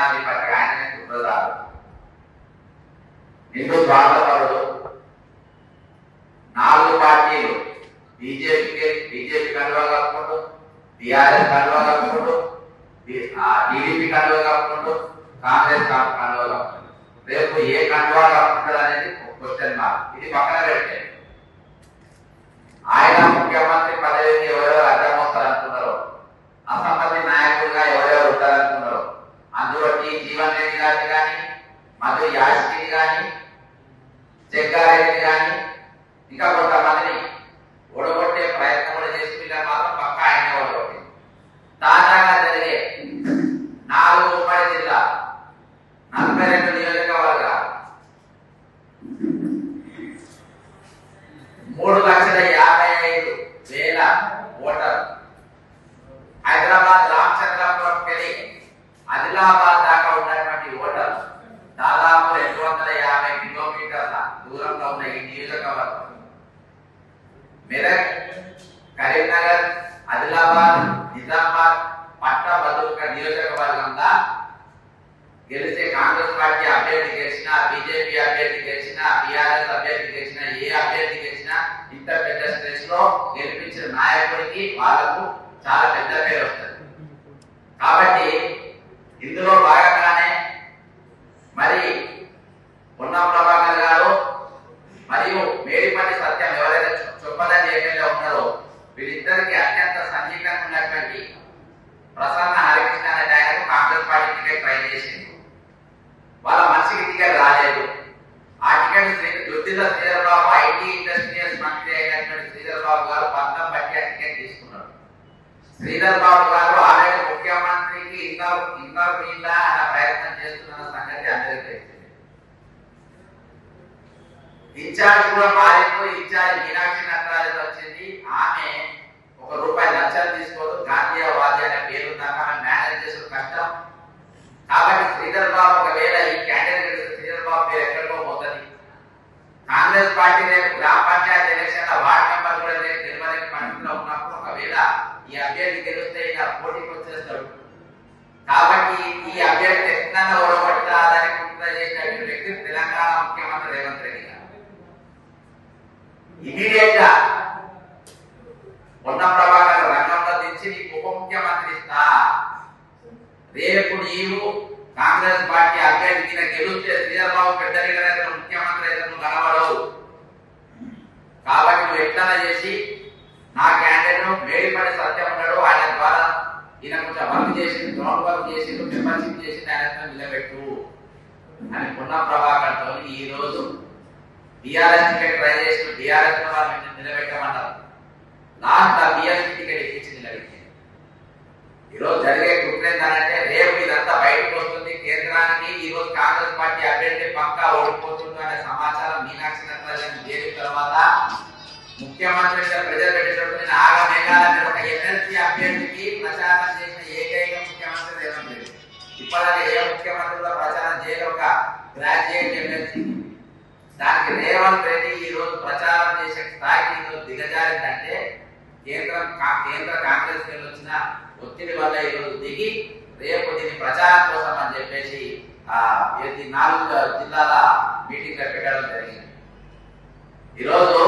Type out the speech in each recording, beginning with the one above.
సేనాధిపతి ఆయనే కుట్రదారు, హిందూ స్వార్థపరుడు. 4 పార్టీలు బీజేపీ కండువా కప్పుకుంటూ, టీఆర్ఎస్ కండువా కప్పుకుంటూ, టీడీపీ కండువా కప్పుకుంటూ, కాంగ్రెస్ కండువా కప్పుకుంటూ. రేపు ఏ కండువా కప్పుకుంటారు అనేది క్వశ్చన్ మార్క్. ఇది పక్కన పెట్టే ఆయన ముఖ్యమంత్రి పదవికి ఎవరెవరు అడ్డం వస్తారనుకున్నారో, అసమ్మతి నాయకులుగా ఎవరెవరు ఉంటారనుకున్నారో, అందులో జీవన్ రెడ్డి గారిని కానీ, మధు యాష్కిని కానీ, జగ్గారెడ్డి కానీ, ఇంకా కొంతమందిని ఓడగొట్టే ప్రయత్నం కూడా చేసి వీళ్ళని మాత్రం పక్క ఆయనే ఓడగొట్టింది. తాజాగా జరిగే 4 ఉమ్మడి జిల్లా 42 నియోజకవర్గాలు 3,55,000 ఓటర్లు. హైదరాబాద్ రామచంద్రపురం కెళ్ళి ఆదిలాబాద్ దాకా ఉన్నటువంటి ఓటర్లు దాదాపు 250 కిలోమీటర్ల దూరంలో ఉన్న ఈ నియోజకవర్గం మెదక్, కరీంనగర్, ఆదిలాబాద్, నిజామాబాద్, పట్టభద్రుల నియోజకవర్గంగా గెలిచే కాంగ్రెస్ పార్టీ అభ్యర్థి గెలిచినా, బీజేపీ అభ్యర్థి గెలిచినా, టీఆర్ఎస్ అభ్యర్థి గెలిచినా, ఏ అభ్యర్థి గెలిచినా ఇంత పెద్ద స్ట్రెస్ లో గెలిపించిన నాయకుడికి వాళ్ళకు చాలా పెద్ద పేరు వస్తుంది. కాబట్టి ఇందులో భాగంగానే మరి పొన్నం ప్రభాకర్ గారు మరియు మేడిపల్లి సత్యం ఎవరైతే చొప్పదండి ఎమ్మెల్యే ఉన్నారో వీళ్ళిద్దరికి అత్యంత సన్నిహితంగా ఉన్నటువంటి ప్రసన్న హరికృష్ణ అనే ఆయనకు కాంగ్రెస్ పార్టీ టికెట్ ట్రై చేసింది. వాళ్ళ మనిషికి టికెట్ రాలేదు. ఆ ticket Duddilla Sridhar Babu, IT industrials మంత్రి అయినటువంటి శ్రీధర్ బాబు గారు పంతం బట్టి ఆ టికెట్ తీసుకున్నారు. శ్రీధర్ బాబు గారు ఆల్రెడీ ముఖ్యమంత్రికి ఇంకా ప్రయత్నం చేస్తున్న సంగతి అందరికీ తెలిసింది. ఇన్ఛార్జ్ కూడా మారింది. ఇన్ఛార్జ్ మీనాక్షి నటరాజన్ వచ్చింది. ఆమె ₹1 లక్షలు తీసుకోదు, గాంధీవాది అనే పేరు దాకా ఆమె మేనేజ్ చేసే కష్టం. కాబట్టి శ్రీధర్ బాబు ఒకవేళ ఈ క్యాండిడేట్ శ్రీధర్ బాబు పేరు ఎక్కడికో పోతుంది. కాంగ్రెస్ పార్టీ రేపు గ్రామ పంచాయతీ ఎలక్షన్ వార్డు మెంబర్ కూడా రేపు నిర్వహించే పరిస్థితిలో ఉన్నప్పుడు ఒకవేళ ఈ అభ్యర్థి గెలిస్తే ఇలా పోటీకి వచ్చేస్తాడు. కాబట్టి ఈ అభ్యర్థి ఎట్లా ఓడగొట్టాలని కుట్ర చేసినటువంటి వ్యక్తి తెలంగాణ ముఖ్యమంత్రి రేవంత్ రెడ్డి గారు ఇమీడియట్ గా పొన్నం ప్రభాకర్ రంగంలో దించి నీకు ఉప ముఖ్యమంత్రి ఇస్తా, రేపు నీవు కాంగ్రెస్ పార్టీ అభ్యర్థి గెలిస్తే శ్రీధర్ బాబు పెద్ద లీడర్ అయితే ముఖ్యమంత్రి అయితే నువ్వు కనబడవు. కాబట్టి నువ్వు ఎట్లా చేసి నా క్యాండిడేట్ మేడిపల్లి సత్యం ఉన్నాడు, ఆయన ద్వారా ఈయన కొంచెం వర్క్ చేసి గ్రౌండ్ వర్క్ చేసి మెంబర్షిప్ చేసి ఆయన నిలబెట్టు అని పొన్నం ప్రభాకర్ తో ఈ రోజు బీఆర్ఎస్ టికెట్ ట్రై చేసి బీఆర్ఎస్ నిలబెట్టమన్నారు. లాస్ట్ ఆ బీఆర్ఎస్ టికెట్ ఇప్పించి నిలబెట్టింది. ఈరోజు జరిగే కుట్ర ఏంటంటే రేపు ఇదంతా బయటకు వస్తుంది. కేంద్రానికి ఈ రోజు కాంగ్రెస్ పార్టీ అభ్యర్థి పక్కా ఓడిపోతుంది అనే సమాచారం మీనాక్షి నటరాజన్ చేరిన తర్వాత ముఖ్యమంత్రి ప్రజలు పెట్టేటప్పుడు ఆగమేఘాల మీద ఒక ఎమ్మెల్సీ అభ్యర్థికి ప్రచారం చేసిన ఏకైక ముఖ్యమంత్రి రేవంత్ రెడ్డి. ఇప్పటికే ఏ ముఖ్యమంత్రి కూడా ప్రచారం చేయడం ఒక గ్రాడ్యుయేట్ ఎమ్మెల్సీ. దానికి రేవంత్ రెడ్డి ఈ రోజు ప్రచారం చేసే స్థాయికి దిగజారిందంటే కేంద్ర కాంగ్రెస్ వచ్చిన ఒత్తిడి వల్ల ఈ రోజు దిగి రేపు దీని ప్రచారం కోసం అని చెప్పేసి 4 జిల్లాల మీటింగ్ పెట్టడం జరిగింది. ఈరోజు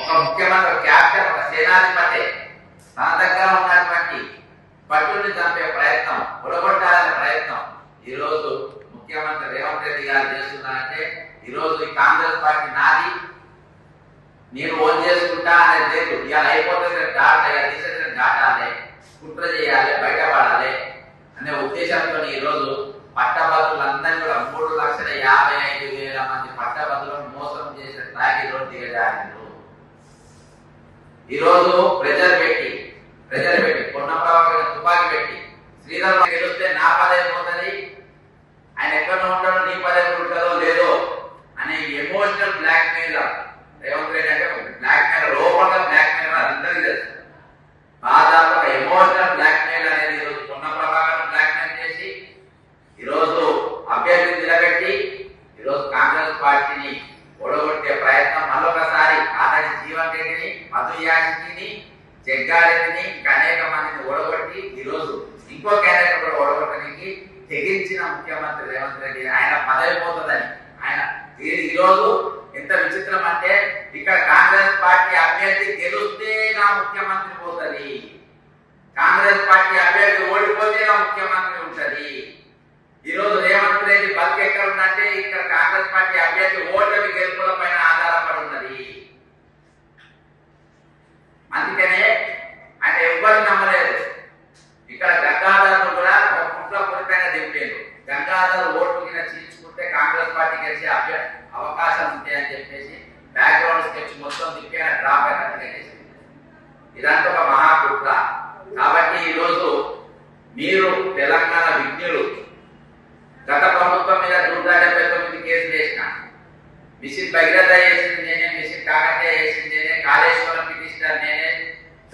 ఒక ముఖ్యమంత్రి క్యాప్టెన్ ఒక సేనాధిపతి తన దగ్గర ఉన్నటువంటి పట్టుని చంపే ప్రయత్నం, పొడగొట్టాలనే ప్రయత్నం ఈ రోజు ముఖ్యమంత్రి రేవంత్ రెడ్డి గారు చేస్తున్నారంటే ఈ రోజు ఈ కాంగ్రెస్ పార్టీ నాది, నేను ఓన్ చేసుకుంటా అనేది లేదు. ఇవాళ అయిపోతుంది దాటాలి, కుట్ర చేయాలి, బయటపడాలి అనే ఉద్దేశంతో ఈ రోజు పట్టభద్రులందరినీ కూడా 3,55,000 మంది పట్టభద్రులను మోసం చేసిన స్థాయికి ఈ రోజు దిగజారు. ఈ రోజు ప్రెజర్ పెట్టి పొన్నం ప్రభాకర్ తుపాకీ పెట్టి శ్రీధర్ గెలిస్తే నా పదవి పోతుంది, ఆయన ఎక్కడ ఉంటాడో నీ పదవి ఉంటుందో లేదో అనే emotional blackmail Revanth Reddy అంటే బ్లాక్ మెయిల్ లోపల బ్లాక్ మెయిల్ అందరికీ ఉంటది. కాంగ్రెస్ పార్టీ అభ్యర్థి ఓడిపోతేనే ముఖ్యమంత్రి ఉంటది. ఈరోజు రేవంత్ రెడ్డి బతికి ఎక్కడ ఉందంటే ఇక్కడ కాంగ్రెస్ పార్టీ అభ్యర్థి ఓటమి గెలుపుల పైన ఆధారపడి ఉన్నది. అందుకనే ఆయన ఎవ్వరు నమ్మలేదు. ఇక్కడ గంగాధర్ను కూడా ఒక కుట్ర పూరితంగా దింపారు. గంగాధర్ ఓటు కింద చీల్చుకుంటే కాంగ్రెస్ పార్టీ గెలిచే అవకాశం ఉంటాయని చెప్పేసి బ్యాక్గ్రౌండ్ స్కెచ్ మొత్తం తిప్పి ఆయన డ్రాప్ అయినట్టుగా చేసింది. ఇదంతా ఒక మహాకుట్ర. కాబట్టి ఈరోజు మీరు తెలంగాణ విజ్ఞులు గత ప్రభుత్వం మీద 179 కేసులు వేసిన, మిషన్ భగీరథ వేసింది నేనే, మిషన్ కాకతీయ వేసింది నేనే, కాళేశ్వరం పిటిషనర్ నేనే,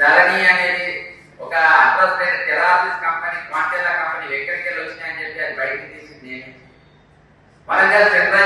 ధరణి అనేది ఒక అడ్రస్ లేని టెరాసిస్ కంపెనీ, క్వాంటెల్లా కంపెనీ ఎక్కడికి వచ్చినాయని చెప్పి అది బయటకు తీసింది నేనే, వరంగల్ చంద్ర